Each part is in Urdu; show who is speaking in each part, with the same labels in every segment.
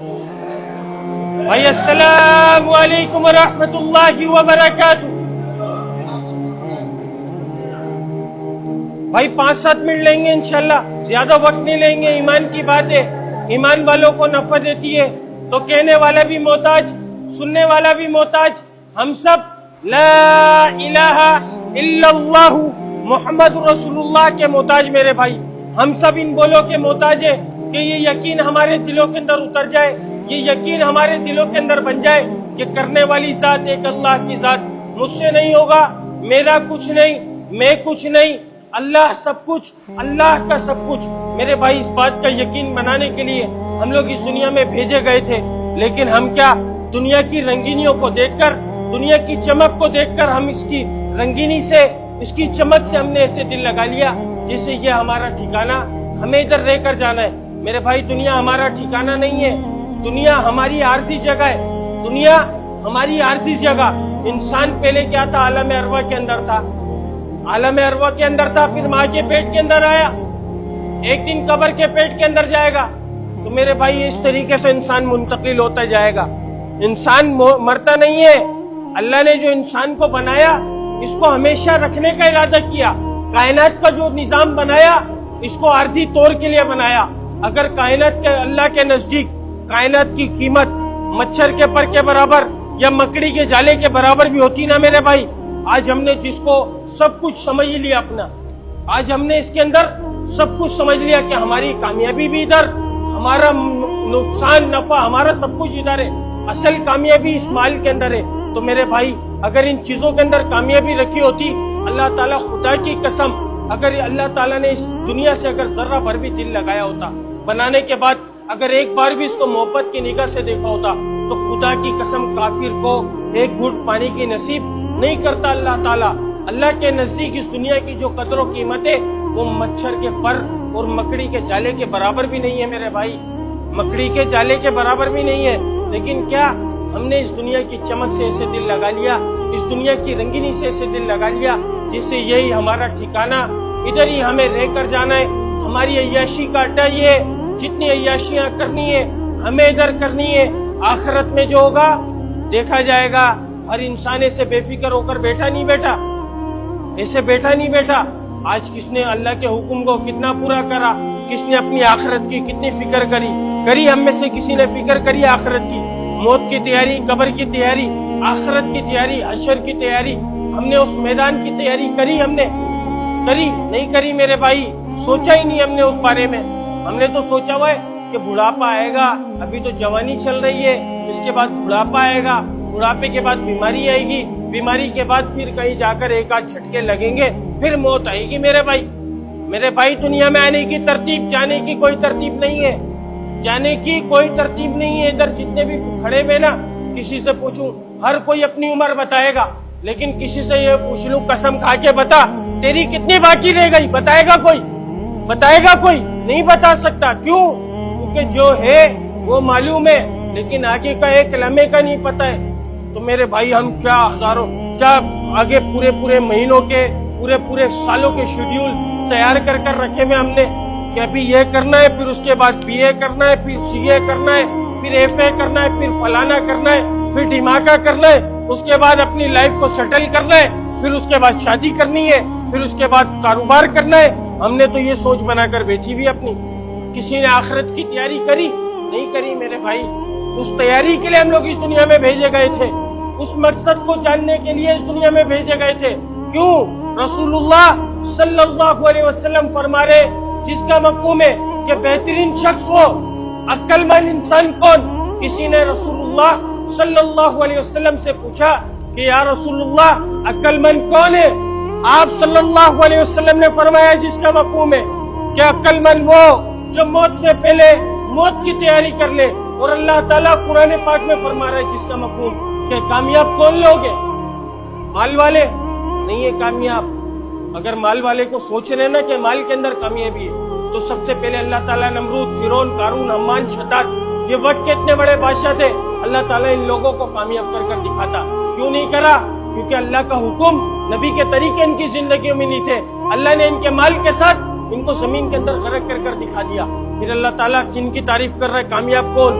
Speaker 1: بھائی السلام علیکم ورحمۃ اللہ وبرکاتہ. بھائی 5-7 منٹ لیں گے انشاءاللہ, زیادہ وقت نہیں لیں گے. ایمان کی بات ہے, ایمان والوں کو نفع دیتی ہے تو کہنے والا بھی محتاج, سننے والا بھی محتاج. ہم سب لا الہ الا اللہ محمد رسول اللہ کے محتاج میرے بھائی. ہم سب ان بولوں کے محتاج ہیں کہ یہ یقین ہمارے دلوں کے اندر اتر جائے, یہ یقین ہمارے دلوں کے اندر بن جائے کہ کرنے والی ذات ایک اللہ کی ذات. مجھ سے نہیں ہوگا, میرا کچھ نہیں, میں کچھ نہیں, اللہ سب کچھ, اللہ کا سب کچھ. میرے بھائی اس بات کا یقین بنانے کے لیے ہم لوگ اس دنیا میں بھیجے گئے تھے, لیکن ہم کیا دنیا کی رنگینیوں کو دیکھ کر, دنیا کی چمک کو دیکھ کر ہم اس کی رنگینی سے, اس کی چمک سے ہم نے ایسے دل لگا لیا جیسے یہ ہمارا ٹھکانہ, ہمیں ادھر رہ کر جانا ہے. میرے بھائی دنیا ہمارا ٹھکانہ نہیں ہے, دنیا ہماری عارضی جگہ ہے, دنیا ہماری عارضی جگہ. انسان پہلے کیا تھا, عالم ارواح کے اندر تھا, عالم ارواح کے اندر تھا, پھر ماں کے پیٹ کے اندر آیا, ایک دن قبر کے پیٹ کے اندر جائے گا. تو میرے بھائی اس طریقے سے انسان منتقل ہوتا جائے گا. انسان مرتا نہیں ہے. اللہ نے جو انسان کو بنایا اس کو ہمیشہ رکھنے کا ارادہ کیا. کائنات کا جو نظام بنایا اس کو عارضی طور کے لیے بنایا. اگر کائنات کے اللہ کے نزدیک کائنات کی قیمت مچھر کے پر کے برابر یا مکڑی کے جالے کے برابر بھی ہوتی نا میرے بھائی, آج ہم نے جس کو سب کچھ سمجھ لیا اپنا, آج ہم نے اس کے اندر سب کچھ سمجھ لیا کہ ہماری کامیابی بھی ادھر, ہمارا نقصان نفع ہمارا سب کچھ ادھر ہے, اصل کامیابی اس مال کے اندر ہے. تو میرے بھائی اگر ان چیزوں کے اندر کامیابی رکھی ہوتی, اللہ تعالیٰ خدا کی قسم, اگر اللہ تعالیٰ نے اس دنیا سے اگر ذرہ بھر بھی دل لگایا ہوتا, بنانے کے بعد اگر ایک بار بھی اس کو محبت کی نگاہ سے دیکھا ہوتا, تو خدا کی قسم کافر کو ایک گھونٹ پانی کی نصیب نہیں کرتا اللہ تعالیٰ. اللہ کے نزدیک اس دنیا کی جو قدر و قیمت ہے وہ مچھر کے پر اور مکڑی کے جالے کے برابر بھی نہیں ہے میرے بھائی, مکڑی کے جالے کے برابر بھی نہیں ہے. لیکن کیا ہم نے اس دنیا کی چمک سے ایسے دل لگا لیا, اس دنیا کی رنگینی سے ایسے دل لگا لیا جسے یہی ہمارا ٹھکانہ, ادھر ہی ہمیں رہ کر جانا ہے. ہماری عیاشی کا اڈا یہ ہے, جتنی عیاشیاں کرنی ہے ہمیں ادھر کرنی ہے. آخرت میں جو ہوگا دیکھا جائے گا. ہر انسان ایسے بے فکر ہو کر بیٹھا نہیں بیٹھا, ایسے بیٹھا نہیں بیٹھا. آج کس نے اللہ کے حکم کو کتنا پورا کرا, کس نے اپنی آخرت کی کتنی فکر کری. ہم میں سے کسی نے فکر کری آخرت کی, موت کی تیاری, قبر کی تیاری, آخرت کی تیاری, حشر کی تیاری, ہم نے اس میدان کی تیاری کری, ہم نے کری نہیں کری میرے بھائی, سوچا ہی نہیں ہم نے اس بارے میں. ہم نے تو سوچا ہوا ہے کہ بڑھاپا آئے گا, ابھی تو جوانی چل رہی ہے, اس کے بعد بڑھاپا آئے گا, بڑھاپے کے بعد بیماری آئے گی, بیماری کے بعد پھر کہیں جا کر ایک آدھ جھٹکے لگیں گے, پھر موت آئے گی میرے بھائی. میرے بھائی دنیا میں آنے کی ترتیب, جانے کی کوئی ترتیب نہیں ہے, جانے کی کوئی ترتیب نہیں ہے. ادھر جتنے بھی کھڑے میں نا, کسی سے پوچھوں ہر کوئی اپنی عمر بتائے گا, لیکن کسی سے یہ پوچھ لوں قسم کھا کے بتا تیری کتنی باقی رہ گئی, بتائے گا کوئی؟ بتائے گا کوئی؟ نہیں بتا سکتا. کیوں؟ کیونکہ جو ہے وہ معلوم ہے, لیکن آگے کا ایک لمحے کا نہیں پتا ہے. تو میرے بھائی ہم کیا ہزاروں, کیا آگے پورے مہینوں کے, پورے سالوں کے شیڈیول تیار کر رکھے ہوئے ہم نے کہ ابھی یہ کرنا ہے, پھر اس کے بعد بی اے کرنا ہے, پھر سی اے کرنا ہے, پھر ایف اے کرنا ہے, پھر فلانا کرنا ہے, پھر ڈھماکہ کرنا ہے, اس کے بعد اپنی لائف کو سیٹل کرنا ہے, پھر اس کے بعد شادی کرنی ہے, پھر اس کے بعد کاروبار کرنا ہے. ہم نے تو یہ سوچ بنا کر بیٹھی بھی اپنی. کسی نے آخرت کی تیاری کری نہیں کری میرے بھائی. اس تیاری کے لیے ہم لوگ اس دنیا میں بھیجے گئے تھے, اس مقصد کو جاننے کے لیے اس دنیا میں بھیجے گئے تھے. کیوں؟ رسول اللہ صلی اللہ علیہ وسلم فرما رہے, جس کا مفہوم ہے کہ بہترین شخص ہو, عقل مند انسان کون. کسی نے رسول اللہ صلی اللہ علیہ وسلم سے پوچھا کہ یا رسول اللہ عقل مند کون ہے؟ آپ صلی اللہ علیہ وسلم نے فرمایا جس کا مفہوم ہے کہ عقل مند وہ جو موت سے پہلے موت کی تیاری کر لے. اور اللہ تعالیٰ قرآن پاک میں فرما رہا ہے جس کا مفہوم کہ کامیاب کون لوگ ہیں؟ مال والے نہیں ہے کامیاب. اگر مال والے کو سوچ رہے نا کہ مال کے اندر کامیابی ہے, تو سب سے پہلے اللہ تعالیٰ نمرود, فرعون, قارون, حمان, شداد, یہ وقت کے اتنے بڑے بادشاہ تھے, اللہ تعالیٰ ان لوگوں کو کامیاب کر دکھاتا. کیوں نہیں کرا؟ کیونکہ اللہ کا حکم, نبی کے طریقے ان کی زندگیوں میں نہیں تھے. اللہ نے ان کے مال کے ساتھ ان کو زمین کے اندر غرق کر دکھا دیا. پھر اللہ تعالیٰ جن کی تعریف کر رہا ہے کامیاب کون,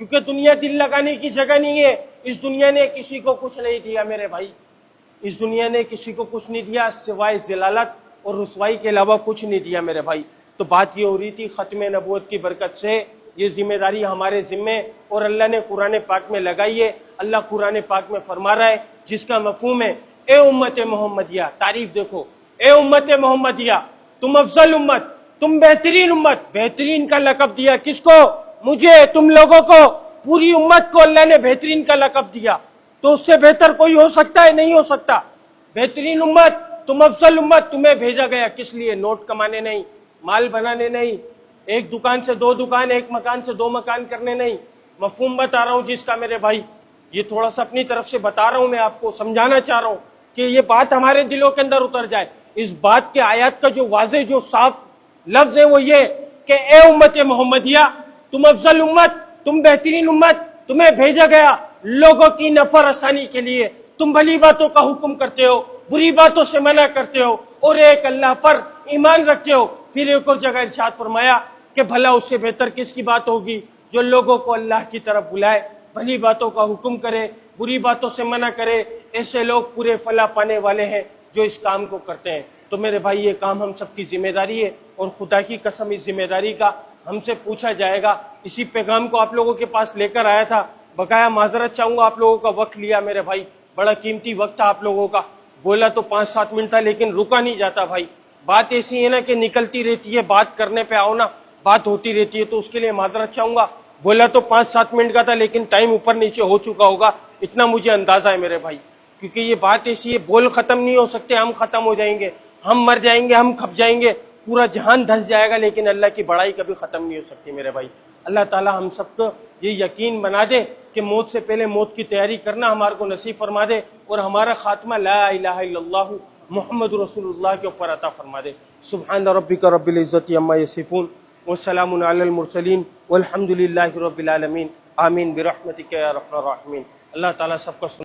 Speaker 1: کیونکہ دنیا دل لگانے کی جگہ نہیں ہے. اس دنیا نے کسی کو کچھ نہیں دیا میرے بھائی, اس دنیا نے کسی کو کچھ نہیں دیا سوائے ذلالت اور رسوائی کے علاوہ کچھ نہیں دیا میرے بھائی. تو بات یہ ہو رہی تھی ختم نبوت کی برکت سے یہ ذمہ داری ہمارے ذمے اور اللہ نے قرآن پاک میں لگائی ہے. اللہ قرآن پاک میں فرما رہا ہے جس کا مفہوم ہے اے امت محمدیہ, تعریف دیکھو, اے امت محمدیہ تم افضل امت, تم بہترین امت. بہترین کا لقب دیا کس کو؟ مجھے, تم لوگوں کو, پوری امت کو اللہ نے بہترین کا لقب دیا. تو اس سے بہتر کوئی ہو سکتا ہے؟ نہیں ہو سکتا. بہترین امت, تم افضل امت. تمہیں بھیجا گیا کس لیے؟ نوٹ کمانے نہیں, مال بنانے نہیں, ایک دکان سے دو دکان, ایک مکان سے دو مکان کرنے نہیں. مفہوم بتا رہا ہوں جس کا میرے بھائی, یہ تھوڑا سا اپنی طرف سے بتا رہا ہوں, میں آپ کو سمجھانا چاہ رہا ہوں کہ یہ بات ہمارے دلوں کے اندر اتر جائے. اس بات کے آیات کا جو واضح جو صاف لفظ ہے وہ یہ کہ اے امت محمدیہ تم افضل امت, تم بہترین امت, تمہیں بھیجا گیا لوگوں کی نفع رسانی کے لیے. تم بھلی باتوں کا حکم کرتے ہو, بری باتوں سے منع کرتے ہو اور ایک اللہ پر ایمان رکھتے ہو. پھر ایک اور جگہ ارشاد فرمایا کہ بھلا اس سے بہتر کس کی بات ہوگی جو لوگوں کو اللہ کی طرف بلائے, بھلی باتوں کا حکم کرے, بری باتوں سے منع کرے. ایسے لوگ پورے فلاح پانے والے ہیں جو اس کام کو کرتے ہیں. تو میرے بھائی یہ کام ہم سب کی ذمہ داری ہے اور خدا کی قسم اس ذمہ داری کا ہم سے پوچھا جائے گا. اسی پیغام کو آپ لوگوں کے پاس لے کر آیا تھا. بقایا معذرت چاہوں گا, آپ لوگوں کا وقت لیا میرے بھائی, بڑا قیمتی وقت تھا آپ لوگوں کا. بولا تو 5-7 منٹ تھا لیکن رکا نہیں جاتا بھائی. بات ایسی ہے نا کہ نکلتی رہتی ہے, بات کرنے پہ آؤ نا بات ہوتی رہتی ہے. تو اس کے لیے معذرت چاہوں گا. بولا تو 5-7 منٹ کا تھا لیکن ٹائم اوپر نیچے ہو چکا ہوگا, اتنا مجھے اندازہ ہے میرے بھائی. کیونکہ یہ بات ایسی ہے, بول ختم نہیں ہو سکتے, ہم ختم ہو جائیں گے, ہم مر جائیں گے, ہم کھپ جائیں گے, پورا جہان دھس جائے گا, لیکن اللہ کی بڑائی کبھی ختم نہیں ہو سکتی میرے بھائی. اللہ تعالی ہم سب کو یہ یقین بنا دے کہ موت سے پہلے موت کی تیاری کرنا ہمارے کو نصیب فرما دے اور ہمارا خاتمہ لا الہ الا اللہ محمد رسول اللہ کے اوپر عطا فرما دے. سبحان ربک رب العزت عما یصفون والسلام علی المرسلین والحمد للہ رب العالمین. آمین برحمتک یا ارحم الراحمین. اللہ تعالیٰ سب کو